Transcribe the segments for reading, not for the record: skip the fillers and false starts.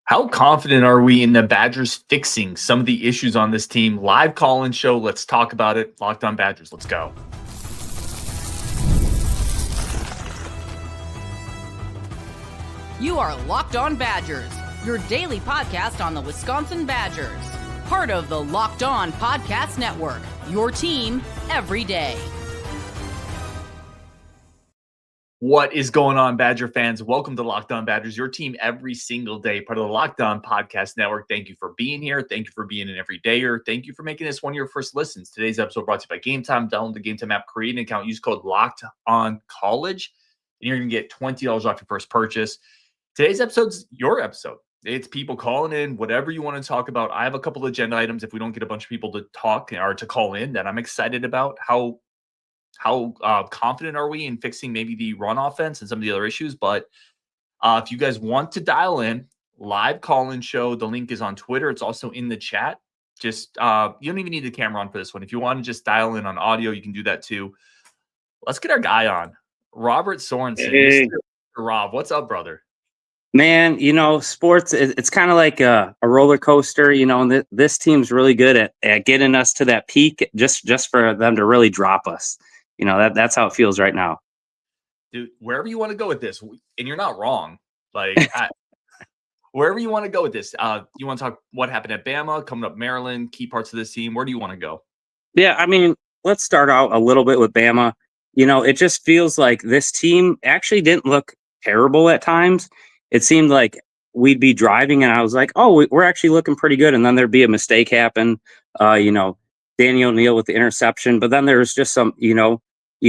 How confident are we in the Badgers fixing some of the issues on this team? Live call-in show. Let's talk about it. Locked on Badgers. Let's go. You are Locked On Badgers, your daily podcast on the Wisconsin Badgers. Part of the Locked On Podcast Network, your team every day. What is going on, Badger fans? Welcome to Locked On Badgers, your team every single day, part of the Locked On Podcast Network. Thank you for being here. Thank you for being an everydayer. Thank you for making this one of your first listens. Today's episode brought to you by Gametime. Download the Gametime app, create an account, use code LOCKEDONCollege, and you're going to get $20 off your first purchase. Today's episode's your episode. It's people calling in, whatever you want to talk about. I have a couple of agenda items if we don't get a bunch of people to talk or to call in that I'm excited about. How confident are we in fixing maybe the run offense and some of the other issues? But if you guys want to dial in, live call-in show, the link is on Twitter. It's also in the chat. Just you don't even need the camera on for this one. If you want to just dial in on audio, you can do that too. Let's get our guy on, Robert Sorensen. Hey. Mr. Rob, what's up, brother? Man, sports, it's kind of like a roller coaster, and this team's really good at getting us to that peak just for them to really drop us. That's how it feels right now. Dude, wherever you want to go with this, and you're not wrong, like wherever you want to go with this, you want to talk what happened at Bama, coming up Maryland, key parts of this team. Where do you want to go? Yeah, I mean, let's start out a little bit with Bama. It just feels like this team actually didn't look terrible at times. It seemed like we'd be driving and I was like, oh, we're actually looking pretty good. And then there'd be a mistake happen, Danny O'Neal with the interception. But then there was just some, you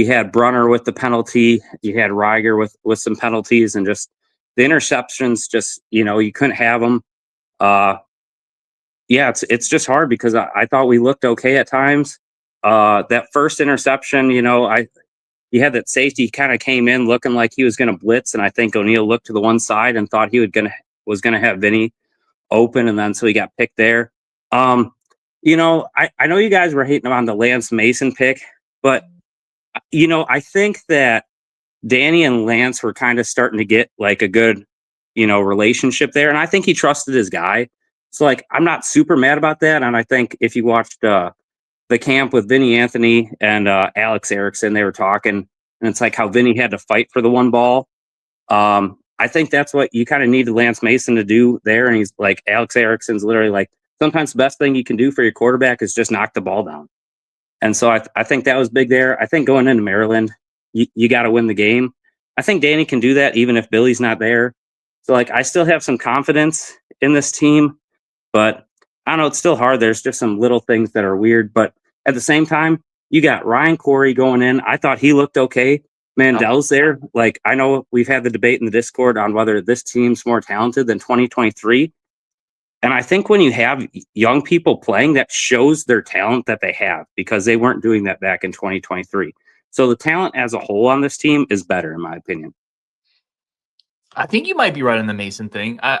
had Brunner with the penalty. You had Reiger with some penalties and just the interceptions, just, you couldn't have them. It's just hard because I thought we looked okay at times. That first interception, you had that safety kind of came in looking like he was going to blitz, and I think O'Neal looked to the one side and thought he was going to have Vinny open, and then so he got picked there. I know you guys were hating on the Lance Mason pick, but I think that Danny and Lance were kind of starting to get like a good relationship there, and I think he trusted his guy. So like I'm not super mad about that, and I think if you watched the camp with Vinny Anthony and Alex Erickson, they were talking, and it's like how Vinny had to fight for the one ball. I think that's what you kind of needed Lance Mason to do there. And he's like, Alex Erickson's literally like, sometimes the best thing you can do for your quarterback is just knock the ball down. And so I think that was big there. I think going into Maryland, you got to win the game. I think Danny can do that even if Billy's not there. So like, I still have some confidence in this team, but I don't know, it's still hard. There's just some little things that are weird, but at the same time, you got Ryan Corey going in. I thought he looked okay. Mandel's there. Like, I know we've had the debate in the Discord on whether this team's more talented than 2023. And I think when you have young people playing, that shows their talent that they have because they weren't doing that back in 2023. So the talent as a whole on this team is better, in my opinion. I think you might be right on the Mason thing. I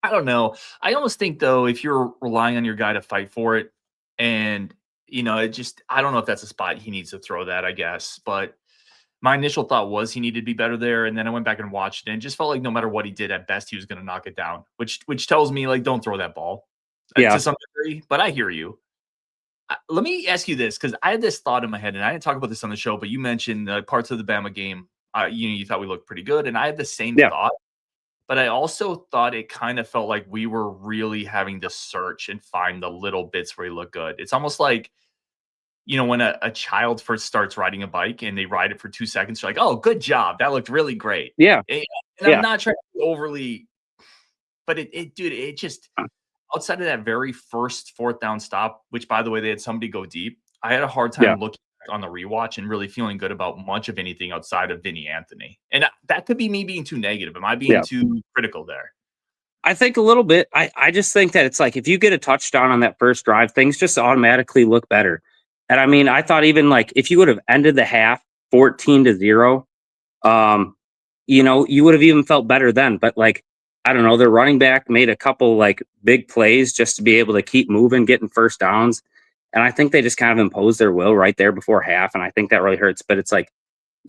don't know. I almost think, though, if you're relying on your guy to fight for it, and, I don't know if that's a spot he needs to throw that, I guess. But my initial thought was he needed to be better there. And then I went back and watched it and just felt like no matter what he did, at best, he was going to knock it down, which tells me, like, don't throw that ball to some degree. But I hear you. Let me ask you this, because I had this thought in my head, and I didn't talk about this on the show, but you mentioned parts of the Bama game. You thought we looked pretty good. And I had the same thought. But I also thought it kind of felt like we were really having to search and find the little bits where he looked good. It's almost like, when a child first starts riding a bike and they ride it for 2 seconds, you're like, oh, good job. That looked really great. Yeah. And I'm not trying to be overly, but it just, outside of that very first fourth down stop, which, by the way, they had somebody go deep, I had a hard time looking on the rewatch and really feeling good about much of anything outside of Vinny Anthony. And that could be me being too negative. Am I being too critical there? I think a little bit. I just think that it's like, if you get a touchdown on that first drive, things just automatically look better. And I mean, I thought even like if you would have ended the half 14-0, you would have even felt better then. But like, I don't know, their running back made a couple like big plays just to be able to keep moving, getting first downs. And I think they just kind of imposed their will right there before half. And I think that really hurts. But it's like,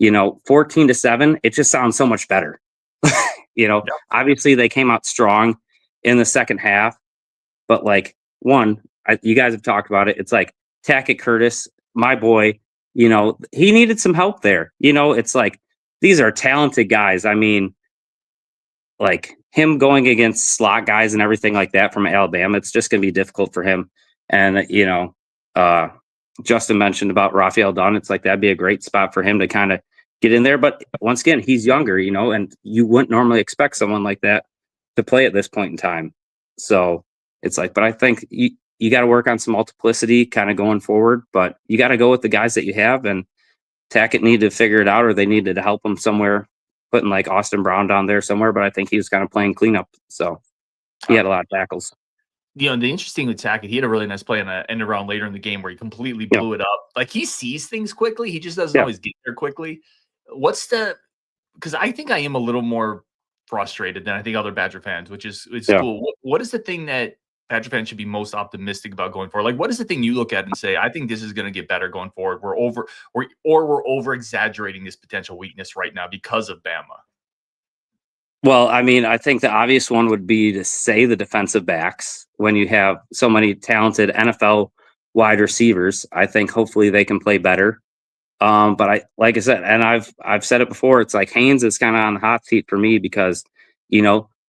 14-7, it just sounds so much better. Yep. Obviously they came out strong in the second half, but like you guys have talked about it. It's like Tackett Curtis, my boy, he needed some help there. It's like these are talented guys. I mean, like him going against slot guys and everything like that from Alabama, it's just going to be difficult for him. And, Justin mentioned about Raphael Dunn. It's like that'd be a great spot for him to kind of get in there. But once again, he's younger, and you wouldn't normally expect someone like that to play at this point in time. So it's like, but I think you got to work on some multiplicity kind of going forward, but you got to go with the guys that you have, and Tackett needed to figure it out, or they needed to help him somewhere, putting like Austin Brown down there somewhere. But I think he was kind of playing cleanup. So he had a lot of tackles. The interesting with Tackett, he had a really nice play on the end around later in the game where he completely blew it up. Like he sees things quickly. He just doesn't always get there quickly. Because I think I am a little more frustrated than I think other Badger fans, which is cool. What is the thing that Badger fans should be most optimistic about going forward? Like, what is the thing you look at and say, I think this is going to get better going forward? We're over exaggerating this potential weakness right now because of Bama. Well, I mean, I think the obvious one would be to say the defensive backs when you have so many talented NFL wide receivers. I think hopefully they can play better. But like I said, and I've said it before, it's like Haynes is kind of on the hot seat for me because,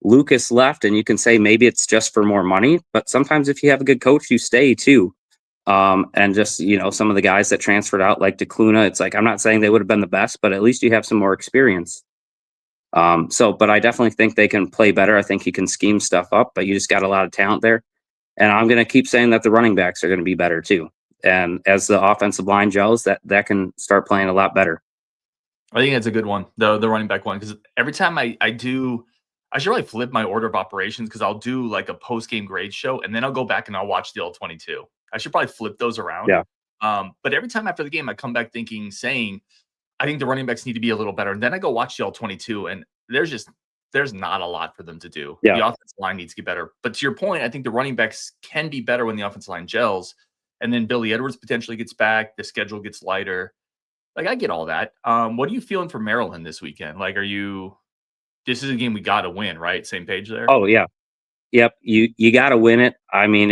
Lucas left, and you can say maybe it's just for more money, but sometimes if you have a good coach, you stay too. And just, some of the guys that transferred out like DeCluna, it's like, I'm not saying they would have been the best, but at least you have some more experience. But I definitely think they can play better. I think you can scheme stuff up, but you just got a lot of talent there. And I'm going to keep saying that the running backs are going to be better too. And as the offensive line gels, that can start playing a lot better. I think that's a good one, the running back one, because every time I should really flip my order of operations, because I'll do like a post-game grade show, and then I'll go back and I'll watch the All-22. I should probably flip those around. Yeah. But every time after the game, I come back saying, I think the running backs need to be a little better. And then I go watch the All-22, and there's not a lot for them to do. Yeah. The offensive line needs to get better. But to your point, I think the running backs can be better when the offensive line gels. And then Billy Edwards potentially gets back. The schedule gets lighter. Like, I get all that. What are you feeling for Maryland this weekend? Like, this is a game we got to win, right? Same page there? Oh, yeah. Yep. You got to win it. I mean,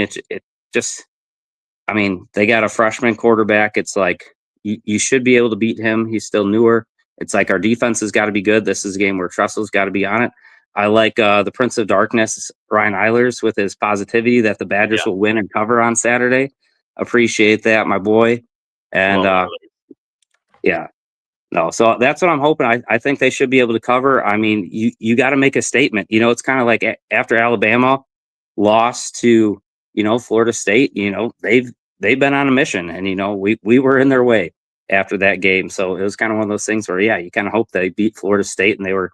they got a freshman quarterback. It's like, you should be able to beat him. He's still newer. It's like our defense has got to be good. This is a game where Trestle's got to be on it. I like the Prince of Darkness, Ryan Eilers, with his positivity that the Badgers will win and cover on Saturday. Appreciate that, my boy. And so that's what I'm hoping. I think they should be able to cover. I mean, you got to make a statement. It's kind of like after Alabama lost to, Florida State, they've been on a mission, and, we were in their way after that game. So it was kind of one of those things where, you kind of hope they beat Florida State and they were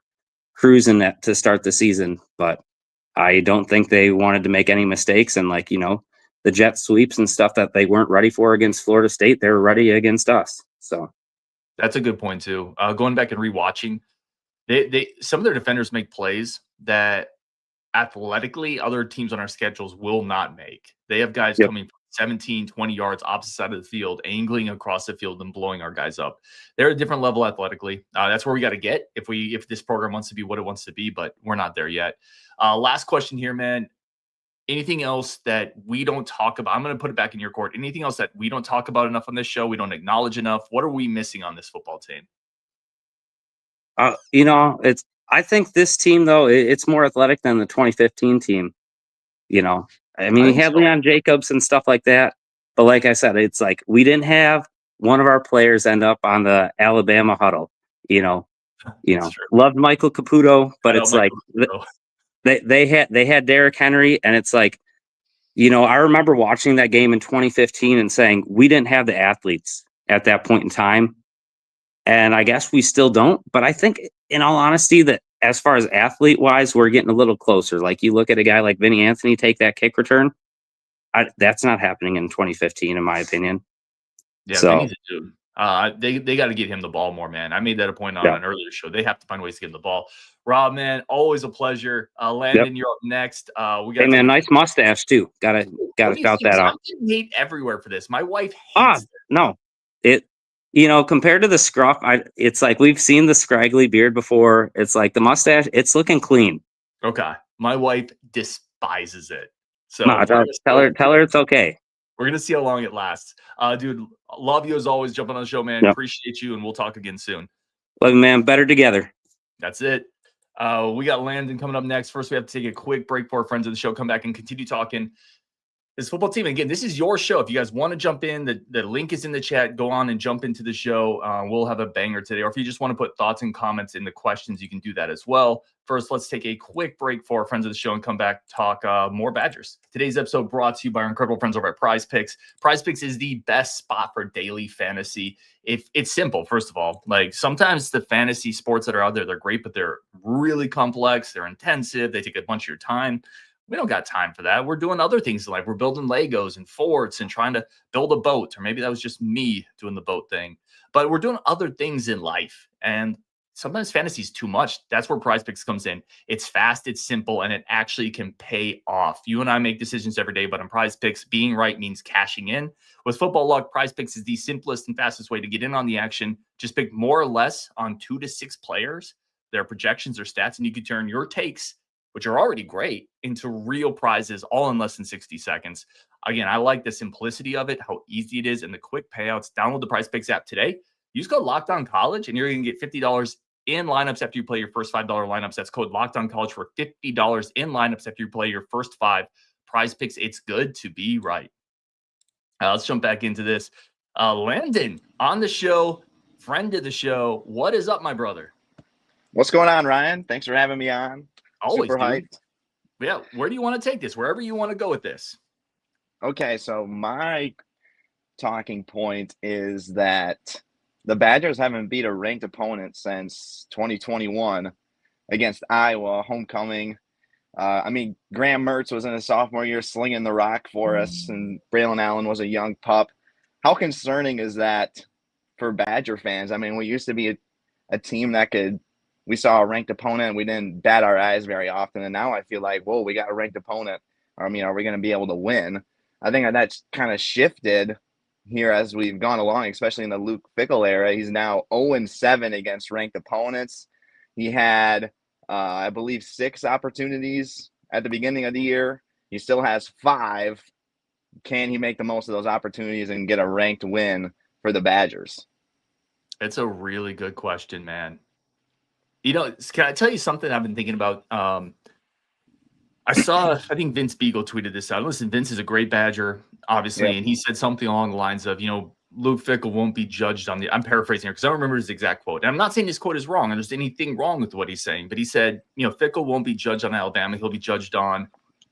cruising that to start the season. But I don't think they wanted to make any mistakes. And the jet sweeps and stuff that they weren't ready for against Florida State, they were ready against us. So that's a good point too. Going back and rewatching, some of their defenders make plays that athletically other teams on our schedules will not make. They have guys coming from 17, 20 yards opposite side of the field, angling across the field and blowing our guys up. They're a different level athletically. That's where we got to get if this program wants to be what it wants to be, but we're not there yet. Last question here, man. Anything else that we don't talk about? I'm going to put it back in your court. Anything else that we don't talk about enough on this show? We don't acknowledge enough? What are we missing on this football team? I think this team, though, it's more athletic than the 2015 team. I mean, he had Leon Jacobs and stuff like that. But like I said, it's like we didn't have one of our players end up on the Alabama huddle. Loved Michael Caputo, but it's like they had Derrick Henry, and it's like, I remember watching that game in 2015 and saying we didn't have the athletes at that point in time. And I guess we still don't. But I think, in all honesty, that as far as athlete-wise, we're getting a little closer. Like, you look at a guy like Vinny Anthony take that kick return. That's not happening in 2015, in my opinion. Yeah, so Vinny's a dude. They got to get him the ball more, man. I made that a point on an earlier show. They have to find ways to get him the ball. Rob, man, always a pleasure. Landon, you're up next. Hey, man, nice mustache too. Gotta shout that out. I'm getting hate everywhere for this. My wife hates no, compared to the scruff, it's like we've seen the scraggly beard before. It's like the mustache, it's looking clean. Okay. My wife despises it. So No, tell her it's okay. We're going to see how long it lasts. Dude, love you as always. Jumping on the show, man. Yep. Appreciate you, and we'll talk again soon. Love you, man. Better together. That's it. We got Landon coming up next. First, we have to take a quick break for our friends of the show. Come back and continue talking this football team. Again, this is your show. If you guys want to jump in, the link is in the chat. Go on and jump into the show. We'll have a banger today. Or if you just want to put thoughts and comments in the questions, you can do that as well. First, let's take a quick break for our friends of the show and come back talk more Badgers. Today's episode brought to you by our incredible friends over at PrizePicks. PrizePicks is the best spot for daily fantasy. If it's simple, first of all, like sometimes the fantasy sports that are out there, they're great, but they're really complex. They're intensive. They take a bunch of your time. We don't got time for that. We're doing other things in life. We're building Legos and forts and trying to build a boat, or maybe that was just me doing the boat thing. But we're doing other things in life, and sometimes fantasy is too much. That's where PrizePicks comes in. It's fast, it's simple, and it actually can pay off. You and I make decisions every day, but in PrizePicks, being right means cashing in. With football luck, PrizePicks is the simplest and fastest way to get in on the action. Just pick more or less on 2 to 6 players, their projections or stats, and you can turn your takes, which are already great, into real prizes all in less than 60 seconds. Again, I like the simplicity of it, how easy it is, and the quick payouts. Download the PrizePicks app today. Use code LOCKEDONCollege, and you're going to get $50 in lineups after you play your first $5 lineups. That's code LOCKEDONCollege for $50 in lineups after you play your first 5. PrizePicks, it's good to be right. Let's jump back into this. Landon on the show, friend of the show. What is up, my brother? What's going on, Ryan? Thanks for having me on. Always, super hyped. Yeah, where do you want to take this? Wherever you want to go with this. Okay, so my talking point is that the Badgers haven't beat a ranked opponent since 2021 against Iowa, homecoming. Graham Mertz was in his sophomore year slinging the rock for us, and Braylon Allen was a young pup. How concerning is that for Badger fans? I mean, we used to be a team that we saw a ranked opponent and we didn't bat our eyes very often. And now I feel like, whoa, we got a ranked opponent. Are we going to be able to win? I think that's kind of shifted here as we've gone along, especially in the Luke Fickell era. He's now 0-7 against ranked opponents. He had, I believe, 6 opportunities at the beginning of the year. He still has 5. Can he make the most of those opportunities and get a ranked win for the Badgers? It's a really good question, man. Can I tell you something I've been thinking about? I think Vince Beagle tweeted this out. Listen, Vince is a great Badger, obviously, and he said something along the lines of, Luke Fickell won't be judged on I'm paraphrasing here because I don't remember his exact quote. And I'm not saying his quote is wrong, and there's anything wrong with what he's saying, but he said, Fickell won't be judged on Alabama. He'll be judged on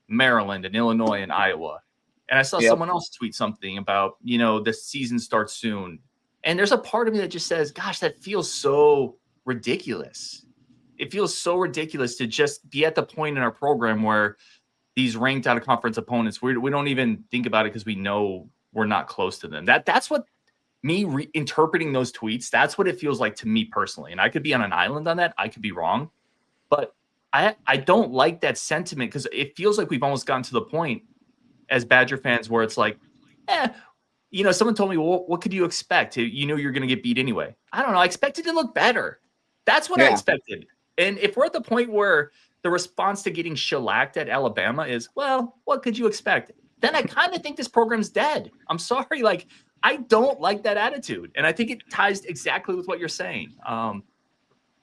Maryland and Illinois and Iowa. And I saw someone else tweet something about, the season starts soon. And there's a part of me that just says, gosh, that feels so ridiculous. It feels so ridiculous to just be at the point in our program where these ranked out of conference opponents, we don't even think about it because we know we're not close to them. That's what me interpreting those tweets, that's what it feels like to me personally. And I could be on an island on that. I could be wrong. But I don't like that sentiment because it feels like we've almost gotten to the point as Badger fans where it's like, someone told me, well, what could you expect? You're going to get beat anyway. I don't know. I expected to look better. That's what I expected. And if we're at the point where the response to getting shellacked at Alabama is, well, what could you expect? Then I kind of think this program's dead. I'm sorry. I don't like that attitude. And I think it ties exactly with what you're saying. I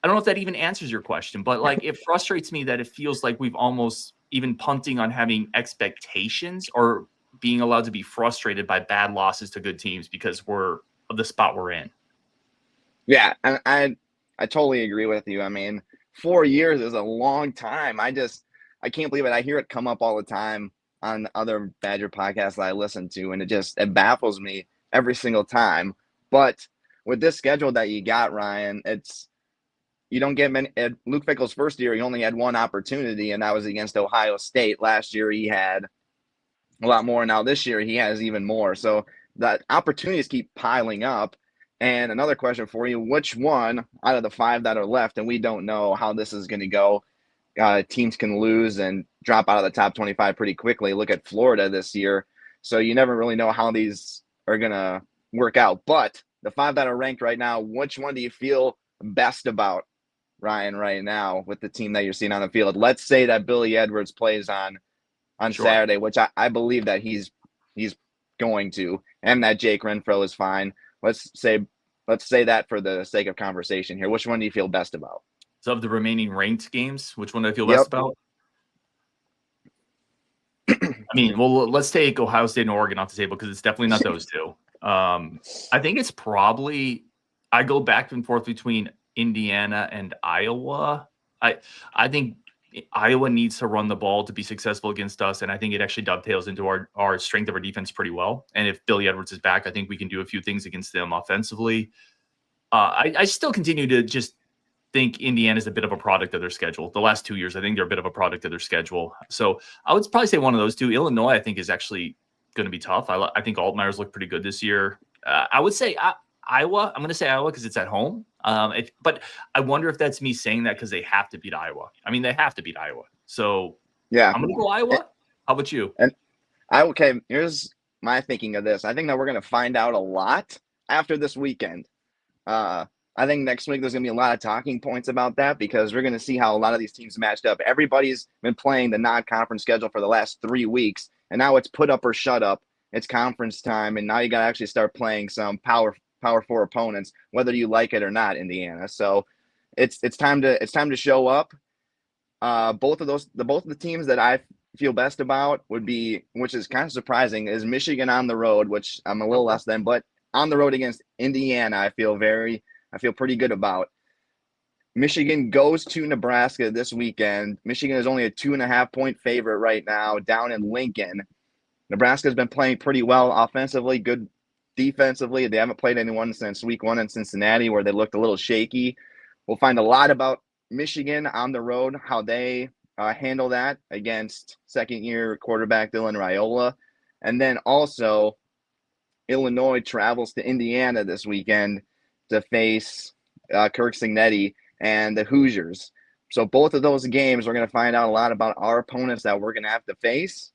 don't know if that even answers your question, but it frustrates me that it feels like we've almost even punting on having expectations or being allowed to be frustrated by bad losses to good teams because we're of the spot we're in. Yeah. And I totally agree with you. I mean, 4 years is a long time. I can't believe it. I hear it come up all the time on other Badger podcasts that I listen to, and it baffles me every single time. But with this schedule that you got, Ryan, you don't get many. Luke Fickell's first year, he only had 1 opportunity, and that was against Ohio State. Last year, he had a lot more. Now this year, he has even more. So the opportunities keep piling up. And another question for you, which one out of the 5 that are left, and we don't know how this is going to go, teams can lose and drop out of the top 25 pretty quickly. Look at Florida this year. So you never really know how these are going to work out. But the 5 that are ranked right now, which one do you feel best about, Ryan, right now with the team that you're seeing on the field? Let's say that Billy Edwards plays on Sure. Saturday, which I believe that he's going to, and that Jake Renfro is fine. Let's say that for the sake of conversation here. Which one do you feel best about? So of the remaining ranked games, which one do I feel Yep. best about? I mean, well, let's take Ohio State and Oregon off the table because it's definitely not those two. I think it's probably I go back and forth between Indiana and Iowa. I think Iowa needs to run the ball to be successful against us, and I think it actually dovetails into our strength of our defense pretty well. And if Billy Edwards is back, I think we can do a few things against them offensively. I still continue to just think Indiana is a bit of a product of their schedule. The last 2 years, I think they're a bit of a product of their schedule. So I would probably say one of those two. Illinois, I think, is actually going to be tough. I think Altmaier's looked pretty good this year. I would say Iowa. I'm going to say Iowa because it's at home. But I wonder if that's me saying that because they have to beat Iowa. I mean, they have to beat Iowa. So yeah, I'm going to go Iowa. How about you? And here's my thinking of this. I think that we're going to find out a lot after this weekend. I think next week there's going to be a lot of talking points about that because we're going to see how a lot of these teams matched up. Everybody's been playing the non-conference schedule for the last 3 weeks, and now it's put up or shut up. It's conference time, and now you got to actually start playing some Power 4 opponents, whether you like it or not, Indiana. So it's time to show up. Both of the teams that I feel best about would be, which is kind of surprising, is Michigan on the road, which I'm a little less than, but on the road against Indiana, I feel pretty good about. Michigan goes to Nebraska this weekend. Michigan is only a 2.5-point favorite right now down in Lincoln. Nebraska's been playing pretty well offensively, good defensively. They haven't played anyone since week 1 in Cincinnati where they looked a little shaky. We'll find a lot about Michigan on the road, how they handle that against second-year quarterback Dylan Raiola. And then also Illinois travels to Indiana this weekend to face Kirk Cignetti and the Hoosiers. So both of those games, we're going to find out a lot about our opponents that we're going to have to face.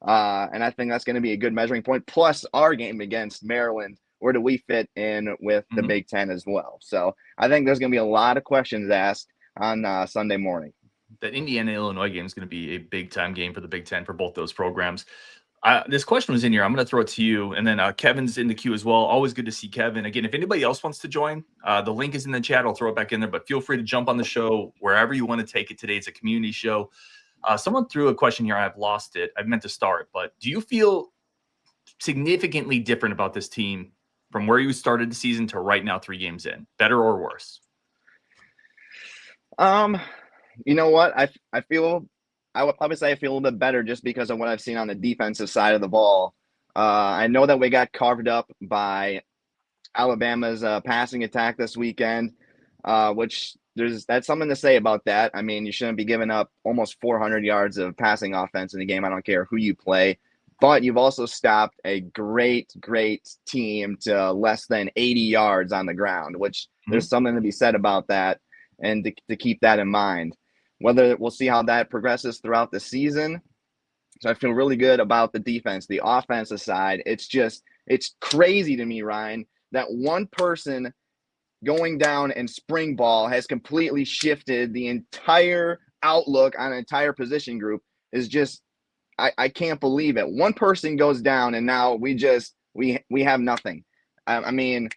And I think that's going to be a good measuring point. Plus our game against Maryland, where do we fit in with the Big Ten as well? So I think there's going to be a lot of questions asked on Sunday morning. That Indiana-Illinois game is going to be a big-time game for the Big Ten for both those programs. This question was in here. I'm going to throw it to you. And then Kevin's in the queue as well. Always good to see Kevin. Again, if anybody else wants to join, the link is in the chat. I'll throw it back in there. But feel free to jump on the show wherever you want to take it today. It's a community show. Someone threw a question here. I've lost it. I meant to start. But do you feel significantly different about this team from where you started the season to right now 3 games in? Better or worse? You know what? I would probably say I feel a little bit better just because of what I've seen on the defensive side of the ball. I know that we got carved up by Alabama's passing attack this weekend, which that's something to say about that. I mean, you shouldn't be giving up almost 400 yards of passing offense in the game. I don't care who you play. But you've also stopped a great team to less than 80 yards on the ground, which there's something to be said about that and to keep that in mind. Whether we'll see how that progresses throughout the season. So I feel really good about the defense, the offensive side. It's crazy to me, Ryan, that one person going down in spring ball has completely shifted the entire outlook on an entire position group. Is just, I can't believe it. One person goes down and now we have nothing. I mean,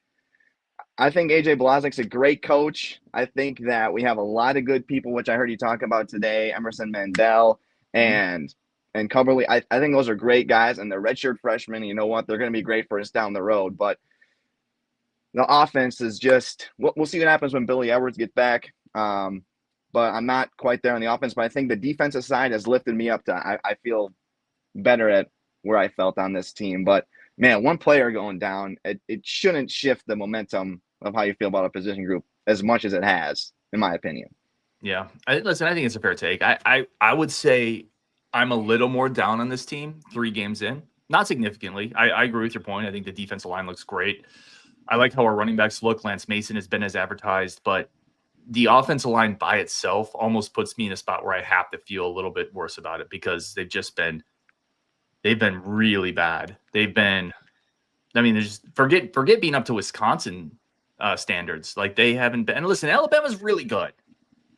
I think A.J. Blazek's a great coach. I think that we have a lot of good people, which I heard you talk about today, Emerson Mandel and Coverly. I think those are great guys, and they're redshirt freshmen. You know what? They're going to be great for us down the road. But the offense is just – we'll see what happens when Billy Edwards gets back. But I'm not quite there on the offense. But I think the defensive side has lifted me up to I feel better at where I felt on this team. But, man, one player going down, it shouldn't shift the momentum of how you feel about a position group as much as it has, in my opinion. Yeah. Listen, I think it's a fair take. I would say I'm a little more down on this team 3 games in. Not significantly. I agree with your point. I think the defensive line looks great. I like how our running backs look. Lance Mason has been as advertised, but the offensive line by itself almost puts me in a spot where I have to feel a little bit worse about it because they've been really bad. They've been I mean, there's forget being up to Wisconsin standards. Like they haven't been. And listen, Alabama's really good,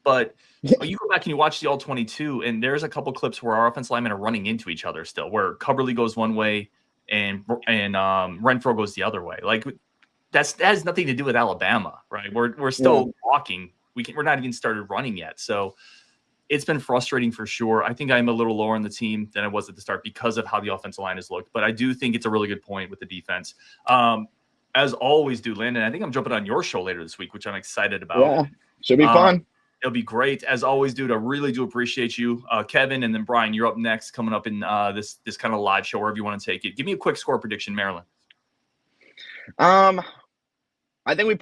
but you go back and you watch the All-22, and there's a couple clips where our offensive linemen are running into each other still, where Coverly goes one way and Renfro goes the other way. Like that has nothing to do with Alabama, right? We're still walking. We're not even started running yet. So it's been frustrating for sure. I think I'm a little lower on the team than I was at the start because of how the offensive line has looked. But I do think it's a really good point with the defense. As always, Landon, I think I'm jumping on your show later this week, which I'm excited about. Yeah, should be fun. It'll be great. As always, dude, I really do appreciate you. Kevin, and then Brian, you're up next, coming up in this kind of live show, wherever you want to take it. Give me a quick score prediction, Maryland. I think we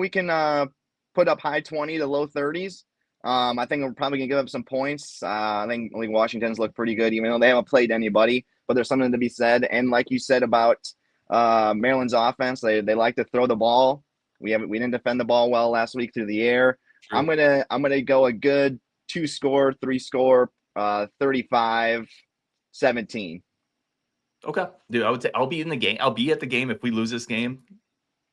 can put up high 20 to low 30s. I think we're probably going to give up some points. I think Washington's look pretty good, even though they haven't played anybody. But there's something to be said. And like you said about Maryland's offense, they like to throw the ball. We didn't defend the ball well last week through the air. True. I'm gonna go a good 2-score, 3-score, 35-17. Okay, dude. I would say I'll be in the game. I'll be at the game if we lose this game.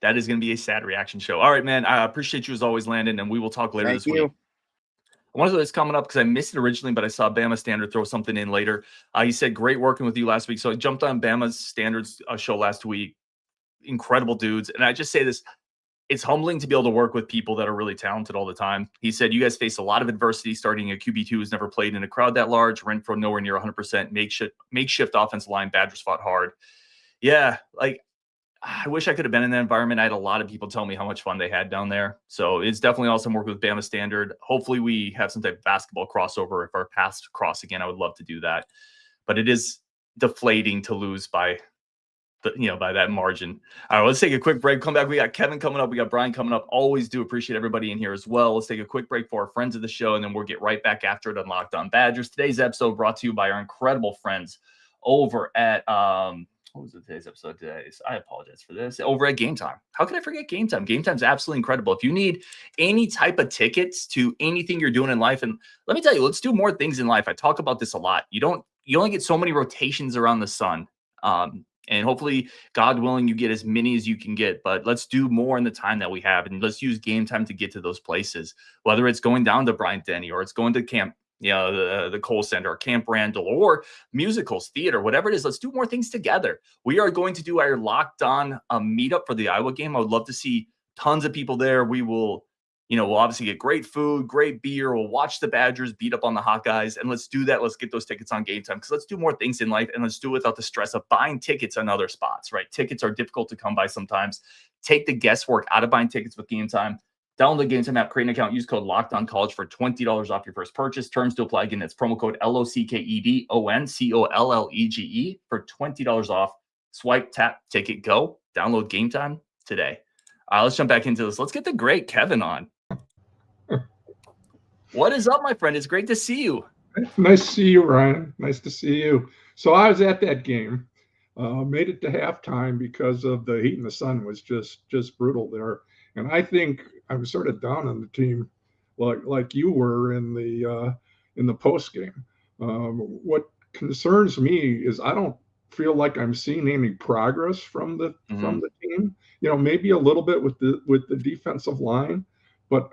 That is going to be a sad reaction show. All right, man. I appreciate you as always, Landon, and we will talk later this week. I wanted to this coming up because I missed it originally, but I saw Bama Standard throw something in later. He said, great working with you last week. So I jumped on Bama's Standards show last week. Incredible dudes. And I just say this, it's humbling to be able to work with people that are really talented all the time. He said, you guys face a lot of adversity starting a QB2 who's never played in a crowd that large, Renfro nowhere near 100%, makeshift offensive line, Badgers fought hard. Yeah, like, I wish I could have been in that environment. I had a lot of people tell me how much fun they had down there. So it's definitely awesome working with Bama Standard. Hopefully we have some type of basketball crossover. If our paths cross again, I would love to do that. But it is deflating to lose by that margin. All right, let's take a quick break. Come back. We got Kevin coming up. We got Brian coming up. Always do appreciate everybody in here as well. Let's take a quick break for our friends of the show, and then we'll get right back after it on Locked On Badgers. Today's episode brought to you by our incredible friends over at what was today's episode today? So I apologize for this. Over at Gametime. How can I forget Gametime? Gametime's absolutely incredible. If you need any type of tickets to anything you're doing in life, and let me tell you, let's do more things in life. I talk about this a lot. You only get so many rotations around the sun. And hopefully, God willing, you get as many as you can get. But let's do more in the time that we have. And let's use Gametime to get to those places. Whether it's going down to Bryant Denny or it's going to camp, the Kohl Center or Camp Randall or musicals, theater, whatever it is. Let's do more things together. We are going to do our Locked On meetup for the Iowa game. I would love to see tons of people there. We will, we'll obviously get great food, great beer. We'll watch the Badgers beat up on the Hawkeyes, and let's do that. Let's get those tickets on Gametime because let's do more things in life, and let's do it without the stress of buying tickets on other spots, right? Tickets are difficult to come by sometimes. Take the guesswork out of buying tickets with Gametime. Download the Gametime app, create an account, use code LOCKEDONCollege for $20 off your first purchase. Terms to apply. Again, that's promo code LOCKEDONCOLLEGE for $20 off. Swipe, tap, ticket, go. Download Gametime today. Let's jump back into this. Let's get the great Kevin on. What is up, my friend? It's great to see you. Nice to see you, Ryan. Nice to see you. So I was at that game, made it to halftime because of the heat and the sun was just brutal there. And I think I'm sort of down on the team, like you were in the post game. What concerns me is I don't feel like I'm seeing any progress from the team. Maybe a little bit with the defensive line, but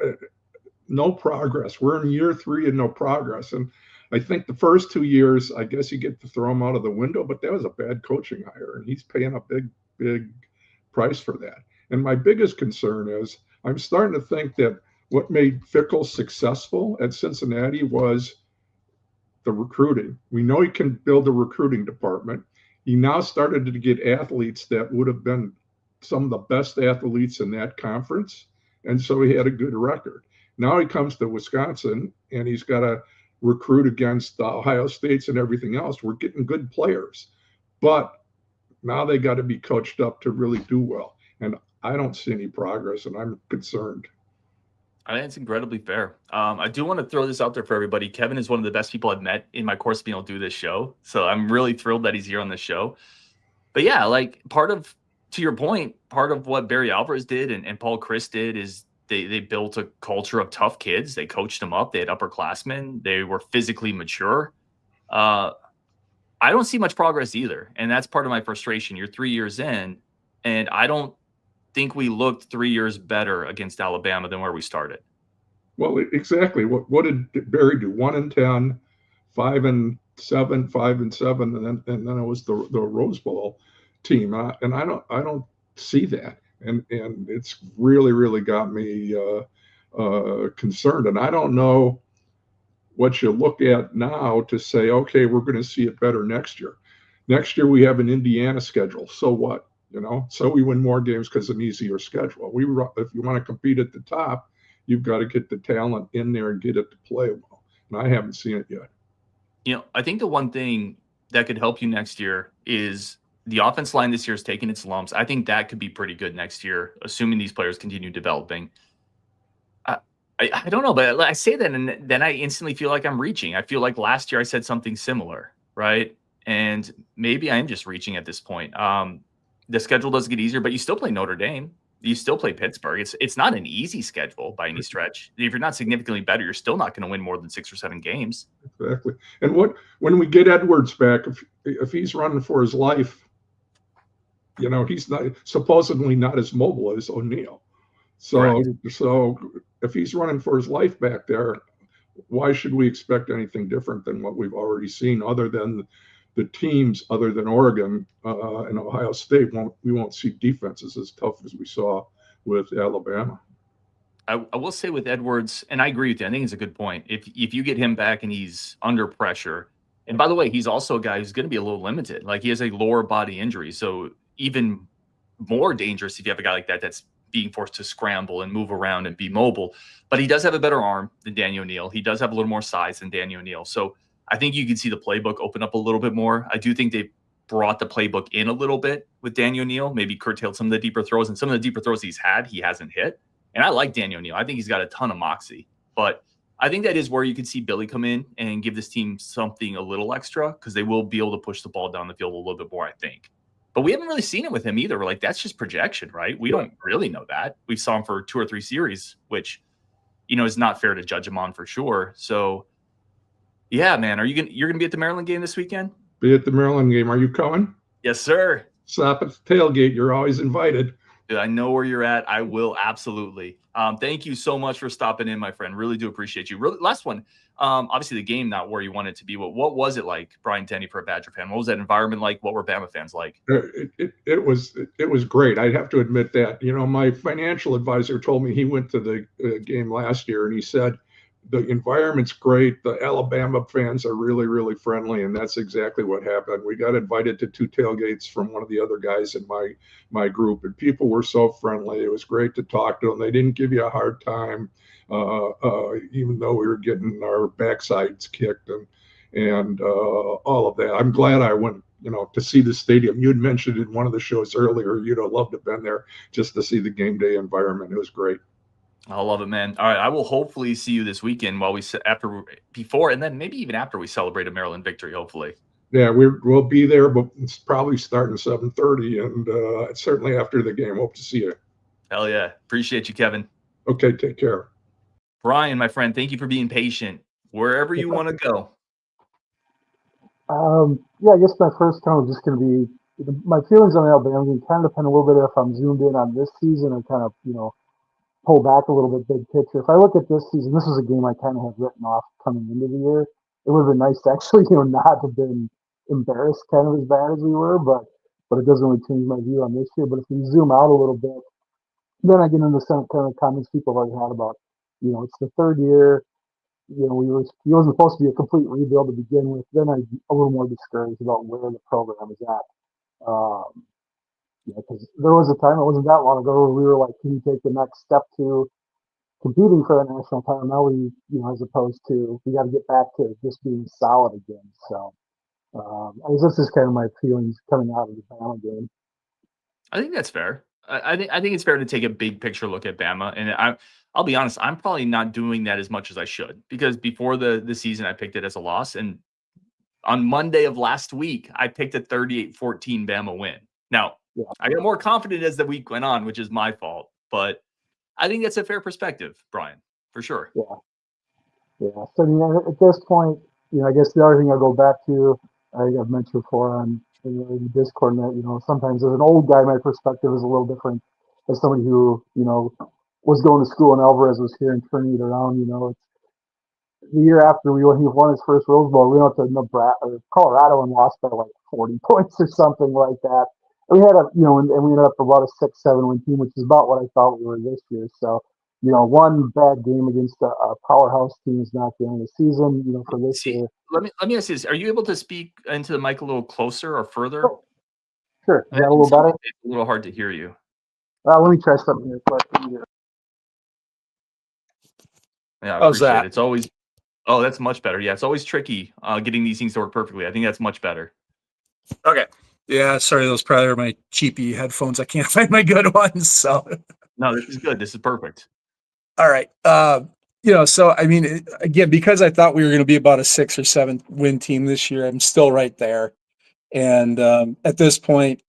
no progress. We're in year 3 and no progress. And I think the first 2 years, I guess you get to throw him out of the window, but that was a bad coaching hire, and he's paying a big price for that. And my biggest concern is I'm starting to think that what made Fickell successful at Cincinnati was the recruiting. We know he can build a recruiting department. He now started to get athletes that would have been some of the best athletes in that conference. And so he had a good record. Now he comes to Wisconsin and he's got to recruit against the Ohio States and everything else. We're getting good players, but now they got to be coached up to really do well. And I don't see any progress, and I'm concerned. I think it's incredibly fair. I do want to throw this out there for everybody. Kevin is one of the best people I've met in my course being able to do this show. So I'm really thrilled that he's here on this show. But yeah, like to your point, part of what Barry Alvarez did and Paul Chryst did is they built a culture of tough kids. They coached them up. They had upperclassmen. They were physically mature. I don't see much progress either. And that's part of my frustration. You're 3 years in, and I don't think we looked 3 years better against Alabama than where we started. Well, exactly. What did Barry do? 1-10, 5-7, 5-7, and then it was the Rose Bowl team. And I don't see that. And it's really got me concerned. And I don't know what you look at now to say, okay, we're going to see it better next year. Next year we have an Indiana schedule. So what? So we win more games because of an easier schedule. If you want to compete at the top, you've got to get the talent in there and get it to play well. And I haven't seen it yet. I think the one thing that could help you next year is the offense line this year is taking its lumps. I think that could be pretty good next year, assuming these players continue developing. I don't know, but I say that and then I instantly feel like I'm reaching. I feel like last year I said something similar, right? And maybe I am just reaching at this point. The schedule does get easier, but you still play Notre Dame. You still play Pittsburgh. It's not an easy schedule by any stretch. If you're not significantly better, you're still not going to win more than 6 or 7 games. Exactly. And when we get Edwards back, if he's running for his life, he's not supposedly not as mobile as O'Neal. So Right. So if he's running for his life back there, why should we expect anything different than what we've already seen? Other than the teams, other than Oregon and Ohio State, we won't see defenses as tough as we saw with Alabama. I will say with Edwards, and I agree with you. I think it's a good point. If you get him back and he's under pressure, and by the way, he's also a guy who's going to be a little limited. Like he has a lower body injury, so even more dangerous if you have a guy like that that's being forced to scramble and move around and be mobile. But he does have a better arm than Daniel O'Neal. He does have a little more size than Daniel O'Neal. So I think you can see the playbook open up a little bit more. I do think they brought the playbook in a little bit with Daniel O'Neal, maybe curtailed some of the deeper throws, and some of the deeper throws he hasn't hit. And I like Daniel O'Neal. I think he's got a ton of moxie. But I think that is where you could see Billy come in and give this team something a little extra, because they will be able to push the ball down the field a little bit more, I think. But we haven't really seen it with him either. We're like, that's just projection, right? We don't really know that. We saw him for 2 or 3 series, which, is not fair to judge him on for sure. So, yeah, man, you're gonna be at the Maryland game this weekend? Be at the Maryland game. Are you coming? Yes, sir. Stop at the tailgate. You're always invited. Dude, I know where you're at. I will absolutely. Thank you so much for stopping in, my friend. Really do appreciate you. Last one. Obviously, the game not where you want it to be. What was it like, Brian Denny, for a Badger fan? What was that environment like? What were Bama fans like? It was great. I'd have to admit that. My financial advisor told me he went to the game last year, and he said the environment's great. The Alabama fans are really, really friendly, and that's exactly what happened. We got invited to 2 tailgates from one of the other guys in my group, and people were so friendly. It was great to talk to them. They didn't give you a hard time, even though we were getting our backsides kicked and all of that. I'm glad I went, to see the stadium. You had mentioned in one of the shows earlier, you'd have loved to have been there just to see the game day environment. It was great. I love it, man. All right, I will hopefully see you this weekend before, and then maybe even after we celebrate a Maryland victory, hopefully. Yeah, we'll be there, but it's probably starting 7:30, and certainly after the game. Hope to see you. Hell yeah. Appreciate you, Kevin. Okay, take care. Brian, my friend, thank you for being patient. Wherever you want to go. Yeah, I guess my first comment was just going to be my feelings on Alabama game kind of depend a little bit if I'm zoomed in on this season or kind of, pull back a little bit big picture. If I look at this season, this was a game I kind of had written off coming into the year. It would have been nice to actually, not have been embarrassed kind of as bad as we were, but it doesn't really change my view on this year. But if we zoom out a little bit, then I get into some kind of comments people have already had about, it's the 3rd year. It wasn't supposed to be a complete rebuild to begin with. Then I'm a little more discouraged about where the program is at. Because there was a time, it wasn't that long ago, where we were like, can you take the next step to competing for a national title? Now we, as opposed to, we got to get back to just being solid again. So I guess this is kind of my feelings coming out of the Bama game. I think that's fair. I think it's fair to take a big picture look at Bama, and I'll be honest, I'm probably not doing that as much as I should, because before the season I picked it as a loss, and on Monday of last week I picked a 38-14 Bama win. Now I got more confident as the week went on, which is my fault, but I think that's a fair perspective, Brian, for sure. Yeah. So at this point, I guess the other thing I'll go back to, I think I've mentioned before in the Discord that, sometimes as an old guy, my perspective is a little different as somebody who, was going to school and Alvarez was here and turning it around. It's the year after he won his first Rose Bowl, we went to Nebraska or Colorado and lost by like 40 points or something like that. And we had and we ended up about a 6-7 win team, which is about what I thought we were this year. So, one bad game against a powerhouse team is not the end of the season, for this year. Let me ask you this. Are you able to speak into the mic a little closer or further? Oh, sure. Is that a little better? It's a little hard to hear you. Let me try something here quick. Yeah, I How's appreciate that? it. It's always that's much better. Yeah, it's always tricky getting these things to work perfectly. I think that's much better. Okay. Yeah, sorry, those probably are my cheapy headphones. I can't find my good ones. So No, this is good. This is perfect. all right. So I mean, again, because I thought we were going to be about a 6 or 7 win team this year, I'm still right there. And at this point,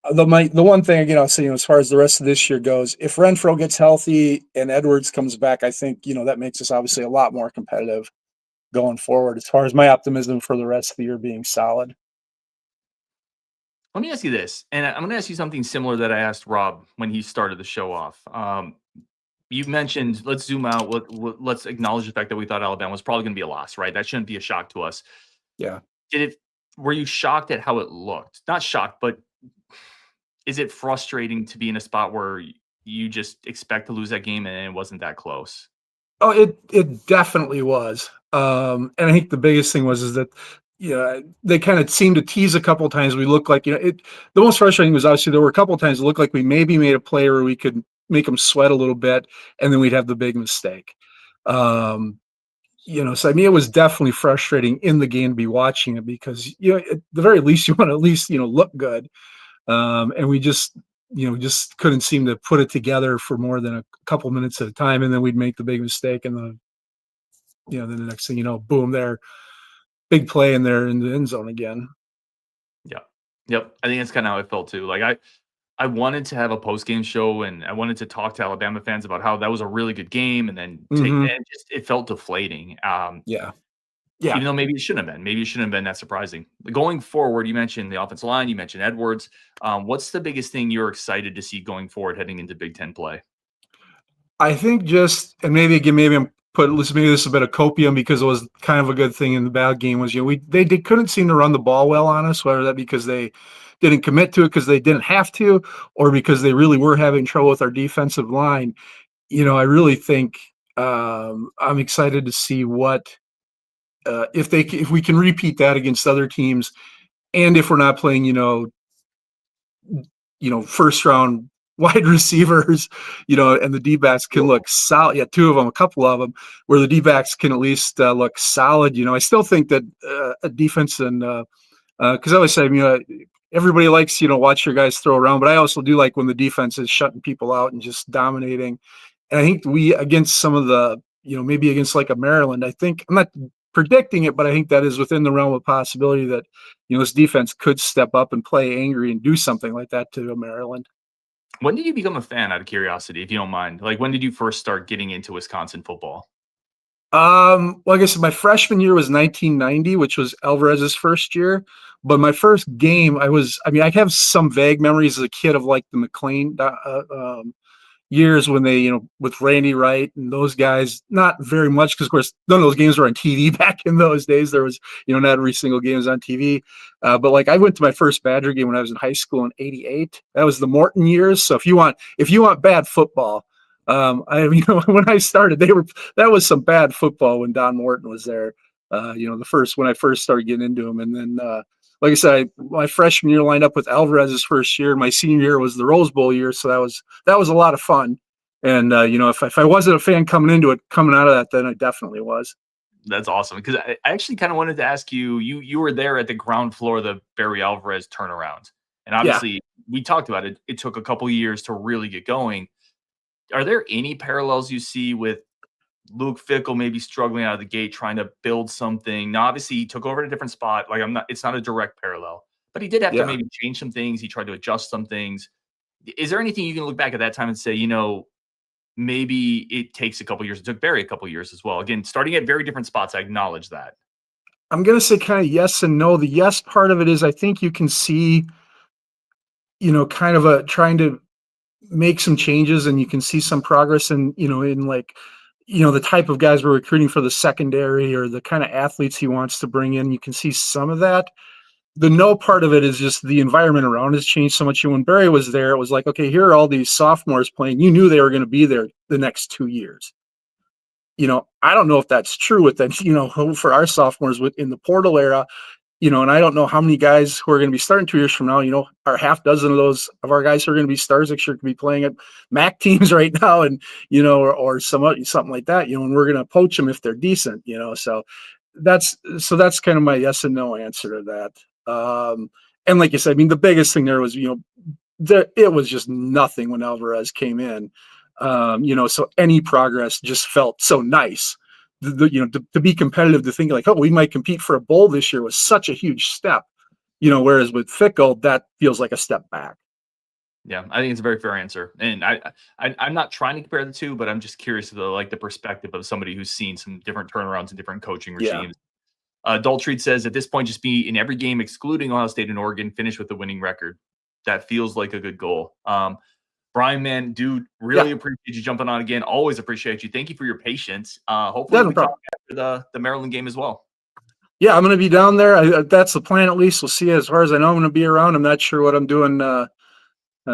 the one thing again I'll say, as far as the rest of this year goes, if Renfro gets healthy and Edwards comes back, I think that makes us obviously a lot more competitive going forward. As far as my optimism for the rest of the year being solid. Let me ask you this, and I'm going to ask you something similar that I asked Rob when he started the show off. You mentioned, let's zoom out. Let's acknowledge the fact that we thought Alabama was probably going to be a loss, right? That shouldn't be a shock to us. Yeah. Were you shocked at how it looked? Not shocked, but is it frustrating to be in a spot where you just expect to lose that game and it wasn't that close? Oh, it definitely was. And I think the biggest thing is that they kind of seemed to tease a couple of times. We looked like the most frustrating was obviously there were a couple of times it looked like we maybe made a play where we could make them sweat a little bit, and then we'd have the big mistake. So I mean, it was definitely frustrating in the game to be watching it because at the very least you want to at least look good, and we just couldn't seem to put it together for more than a couple minutes at a time, and then we'd make the big mistake, and then the next thing boom, there, big play, and they're in the end zone again. Yep. I think that's kind of how I felt too. Like I wanted to have a post-game show and I wanted to talk to Alabama fans about how that was a really good game, and then it felt deflating. Yeah. Even though maybe it shouldn't have been. Maybe it shouldn't have been that surprising. Going forward, you mentioned the offensive line, you mentioned Edwards. What's the biggest thing you're excited to see going forward heading into Big Ten play? I think maybe I'm maybe this is a bit of copium because it was kind of a good thing in the bad game was they couldn't seem to run the ball well on us, whether that because they didn't commit to it because they didn't have to, or because they really were having trouble with our defensive line. I really think I'm excited to see what if we can repeat that against other teams, and if we're not playing first round wide receivers, and the D-backs can look solid. Yeah, 2 of them, a couple of them, where the D-backs can at least look solid. I still think that a defense and because I always say, everybody likes watch your guys throw around, but I also do like when the defense is shutting people out and just dominating. And I think we against some of the maybe against like a Maryland, I think I'm not predicting it, but I think that is within the realm of possibility that this defense could step up and play angry and do something like that to Maryland. When did you become a fan, out of curiosity, if you don't mind? Like, when did you first start getting into Wisconsin football? Well, I guess my freshman year was 1990, which was Alvarez's first year. But my first game, I have some vague memories as a kid of like the McLean years when they, with Randy Wright and those guys, not very much because, of course, none of those games were on TV back in those days. There was, not every single game was on TV. But like I went to my first Badger game when I was in high school in '88. That was the Morton years. So if you want bad football, when I started, that was some bad football when Don Morton was there. When I first started getting into him, and then like I said, my freshman year lined up with Alvarez's first year. My senior year was the Rose Bowl year, so that was a lot of fun. And if I wasn't a fan coming out of that, then I definitely was. That's awesome, because I actually kind of wanted to ask you. You were there at the ground floor of the Barry Alvarez turnaround, and obviously we talked about it. It took a couple years to really get going. Are there any parallels you see with Luke Fickell maybe struggling out of the gate, trying to build something? Now, obviously, he took over at a different spot. Like, it's not a direct parallel, but he did have to maybe change some things. He tried to adjust some things. Is there anything you can look back at that time and say, maybe it takes a couple years? It took Barry a couple years as well. Again, starting at very different spots. I acknowledge that. I'm going to say kind of yes and no. The yes part of it is I think you can see, kind of trying to make some changes, and you can see some progress in, in like, the type of guys we're recruiting for the secondary or the kind of athletes he wants to bring in. You can see some of that. The no part of it is just the environment around has changed so much. When Barry was there, it was like, okay, here are all these sophomores playing. You knew they were going to be there the next 2 years. I don't know if that's true with them, for our sophomores in the portal era, and I don't know how many guys who are going to be starting 2 years from now, are half dozen of those of our guys who are going to be stars next year could be playing at MAC teams right now. And, or something like that, and we're going to poach them if they're decent, so that's kind of my yes and no answer to that. And like you said, I mean, the biggest thing there was, it was just nothing when Alvarez came in. So any progress just felt so nice. To be competitive, to think like, oh, we might compete for a bowl this year was such a huge step. Whereas with Fickle, that feels like a step back. Yeah, I think it's a very fair answer, and I'm not trying to compare the two, but I'm just curious of the perspective of somebody who's seen some different turnarounds and different coaching regimes. Yeah. Daltreat says at this point, just be in every game excluding Ohio State and Oregon, finish with a winning record. That feels like a good goal. Brian, man, dude, really appreciate you jumping on again. Always appreciate you. Thank you for your patience. Hopefully we talk after the Maryland game as well. Yeah, I'm going to be down there. That's the plan, at least. We'll see. As far as I know, I'm going to be around. I'm not sure what I'm doing.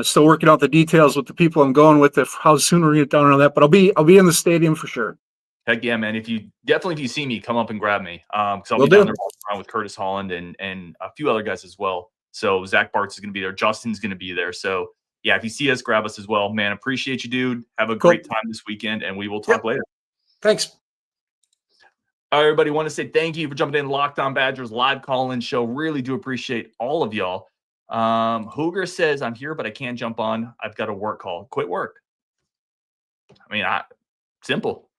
Still working out the details with the people I'm going with, how soon we're going to get down on that. But I'll be in the stadium for sure. Heck yeah, man. If you see me, come up and grab me. Because I'll be down there around with Curtis Holland and a few other guys as well. So Zach Bartz is going to be there. Justin's going to be there. So yeah, if you see us, grab us as well. Man, appreciate you, dude. Have a great time this weekend, and we will talk later. Thanks. All right, everybody, want to say thank you for jumping in Locked On Badgers live call-in show. Really do appreciate all of y'all. Hooger says, I'm here, but I can't jump on. I've got a work call. Quit work. I mean, simple.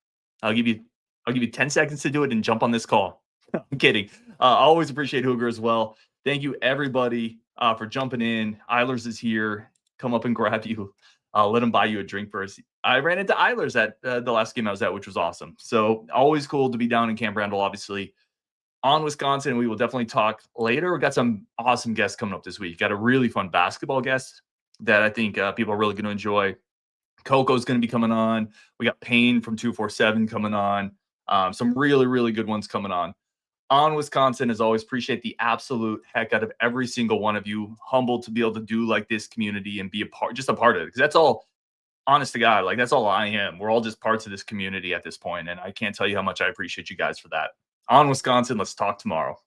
I'll give you 10 seconds to do it and jump on this call. I'm kidding. Always appreciate Hooger as well. Thank you, everybody, for jumping in. Eilers is here. Come up and grab you. Let him buy you a drink first. I ran into Eilers at the last game I was at, which was awesome. So always cool to be down in Camp Randall, obviously. On Wisconsin, we will definitely talk later. We got some awesome guests coming up this week. Got a really fun basketball guest that I think people are really going to enjoy. Coco's going to be coming on. We got Payne from 247 coming on. Some really, really good ones coming on. On Wisconsin, as always, appreciate the absolute heck out of every single one of you. Humbled to be able to do like this community and be a part of it. Because that's all, honest to God, like that's all I am. We're all just parts of this community at this point. And I can't tell you how much I appreciate you guys for that. On Wisconsin, let's talk tomorrow.